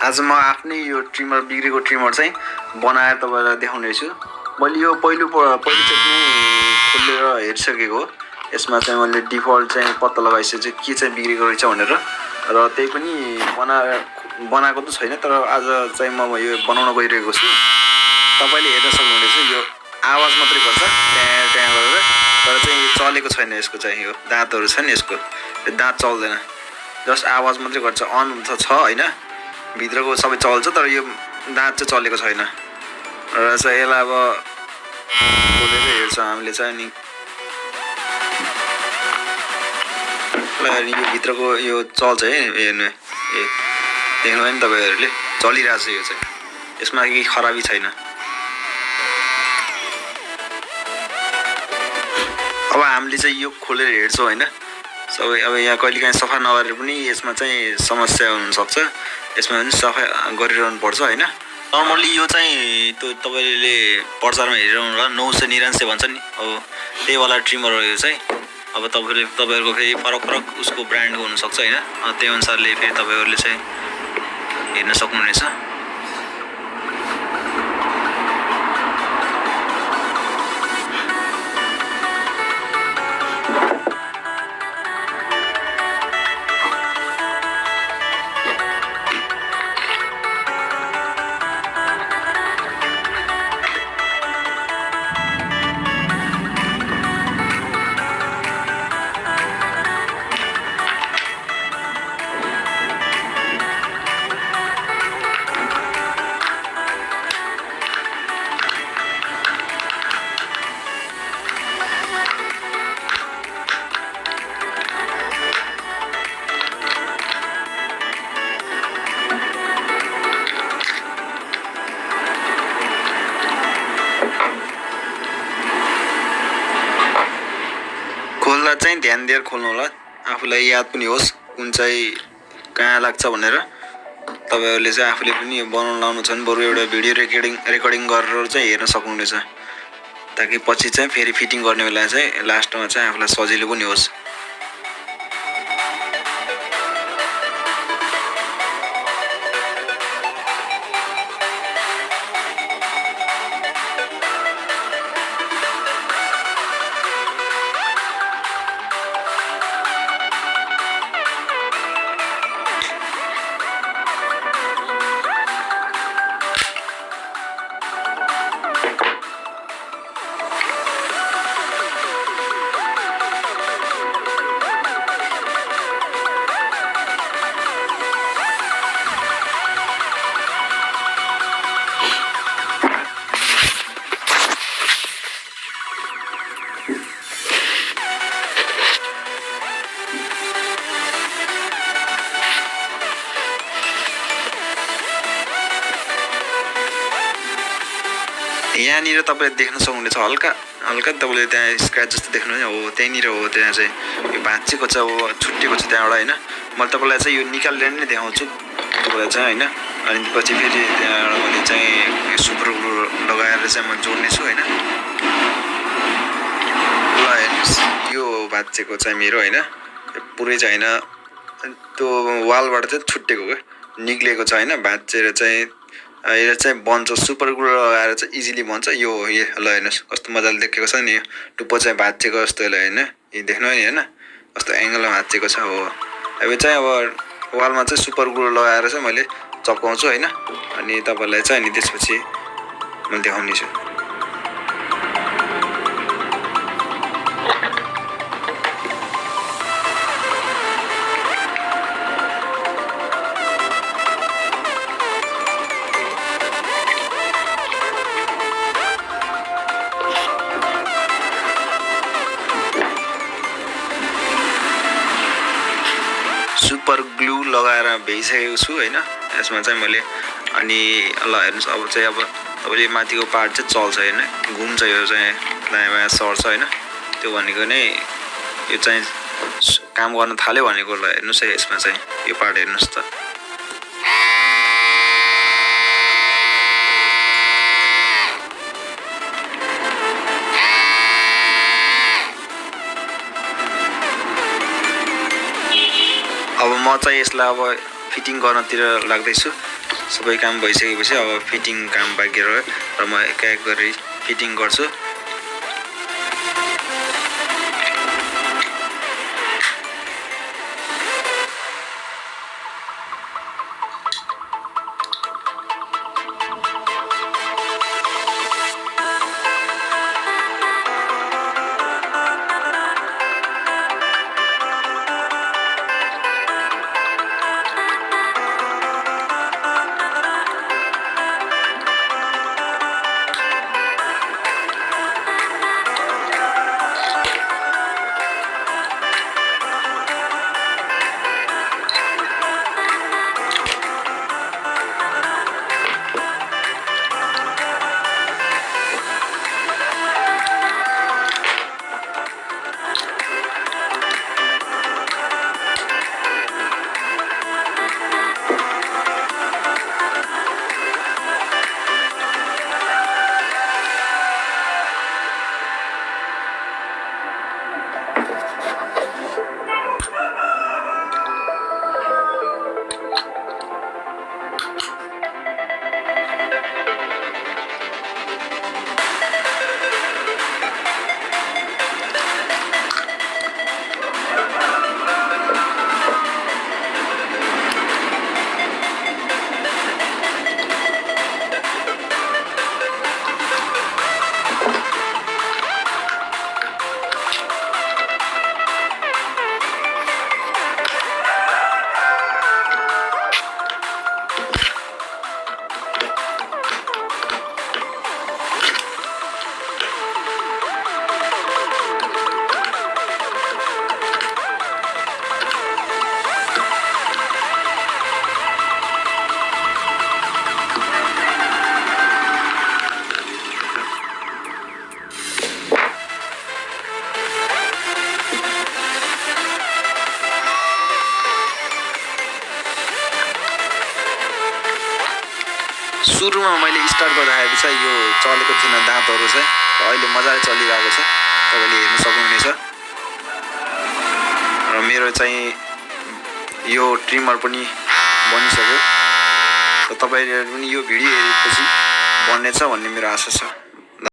आज म आफ्नै यो ट्रिमर बिग्रेको ट्रिमर चाहिँ बनाएर तपाईलाई देखाउने छु। मैले यो पहिलोचोटि नै खोलेर हेरिसकेको हो। यसमा चाहिँ मैले डिफल्ट चाहिँ पत्ता लगाइसकेछु के चाहिँ बिग्रेको रहेछ भनेर र त्यही पनि बनाएको त छैन तर आज चाहिँ म यो बनाउन गइरहेको छु। तपाईले हेर्न सक्नुहुनेछ यो आवाज मात्रै गर्छ ट्याँ ट्याँ गरेर तर चाहिँ चलेको छैन। यसको चाहिँ यो दाँतहरु छ नि यसको दाँत चल्दैन जस्ट आवाज मात्रै गर्छ। अन छ हैन भित्रको सबै चल्छ तर यो दाँत चाहिँ चलेको छैन र चाहिँ यसलाई अब खोलेर हेर्छौँ हामीले चाहिँ नि यो भित्रको यो चल्छ है हेर्नु देख्नुभयो नि तपाईहरुले चलिरहेको छ। यो चाहिँ यसमा केही खराबी छैन। अब हामीले चाहिँ यो खोलेर हेर्छौँ हैन सबै। अब यहाँ कहिलेकाहीँ सफा नगरेर पनि यसमा चाहिँ समस्या हुन सक्छ। यसमा पनि सफा गरिरहनु पर्छ हैन। नर्मली यो चाहिँ तपाईले प्रचारमा हेरिरहनु होला 999 भन्छ नि अब त्यही वाला ट्रिमर हो यो चाहिँ। अब तपाईहरुको फेरि फरक उसको ब्रान्डको हुन सक्छ हैन। त्यही अनुसारले फेरि तपाईहरुले चाहिँ हेर्न सक्नुहुनेछ। खोल्दा चाहिँ ध्यान दिएर खोल्नु होला। आफूलाई याद पनि होस् कुन चाहिँ कहाँ लाग्छ भनेर। तपाईहरुले चाहिँ आफूले पनि बनाउन लाउनु छ भने बरु एउटा भिडियो रेकर्डिङ गरेर चाहिँ हेर्न सक्नुहुनेछ ताकि पछि चाहिँ फेरि फिटिङ गर्ने बेला चाहिँ लास्टमा चाहिँ आफूलाई सजिलो पनि होस्। यहाँनिर तपाईले देख्न सक्नुहुनेछ हल्का तपाईले त्यहाँ स्क्रैच जस्तो देख्नु हो त्यहीँनिर हो। त्यहाँ चाहिँ यो भाँचेको छ अब छुट्टेको छ त्यहाँबाट हैन। मैले तपाईलाई चाहिँ यो निकालेर नै देखाउँछु तपाईलाई चाहिँ हैन। अनि पछि फेरि त्यहाँबाट मैले चाहिँ यो सुपर ग्लु लगाएर चाहिँ म जोड्ने छु हैन। ल हेर्नुस् यो भाँचेको चाहिँ मेरो हैन पुरै चाहिँ हैन त्यो वालबाट चाहिँ छुट्टेको के निक्लेको छ हैन भाँचेर चाहिँ यो चाहिँ बन्छ। सुपर ग्लु लगाएर चाहिँ इजिली बन्छ यो ल हेर्नुस् कस्तो मजाले देखेको छ नि। यो टुप्पो चाहिँ भाँचेको जस्तो ल हैन यो देख्नु नि हैन कस्तो एंगलमा भाँचेको छ हो। अब चाहिँ अब वालमा चाहिँ सुपर ग्लु लगाएर चाहिँ मैले चप्काउँछु हैन। अनि तपाईलाई चाहिँ अनि त्यसपछि म देखाउने छु। सुपर ग्लु लगाएर भइसकेको छु हैन। यसमा चाहिँ मैले अनि ल हेर्नुस् अब चाहिँ अब तपाईले माथिको पार्ट चाहिँ चल्छ हैन घुम्छ यो चाहिँ दायाँ बायाँ सर्छ हैन। त्यो भनेको नै यो चाहिँ काम गर्न थाल्यो भनेको ल हेर्नुस् है। यसमा चाहिँ यो पार्ट हेर्नुस् त अब म चाहिँ यसलाई अब फिटिङ गर्नतिर लाग्दैछु। सबै काम भइसकेपछि अब फिटिङ काम बाँकी रह्यो र म एक एक गरी फिटिङ गर्छु। सुरुमा मैले स्टार्ट गर्दाखेरि चाहिँ यो चलेको थिएन दाँतहरू चाहिँ, अहिले मजाले चलिरहेको छ, तपाईँले हेर्न सक्नुहुनेछ। र मेरो चाहिँ यो ट्रिमर पनि बनिसक्यो र तपाईँले पनि यो भिडियो हेरेपछि बन्नेछ भन्ने मेरो आशा छ।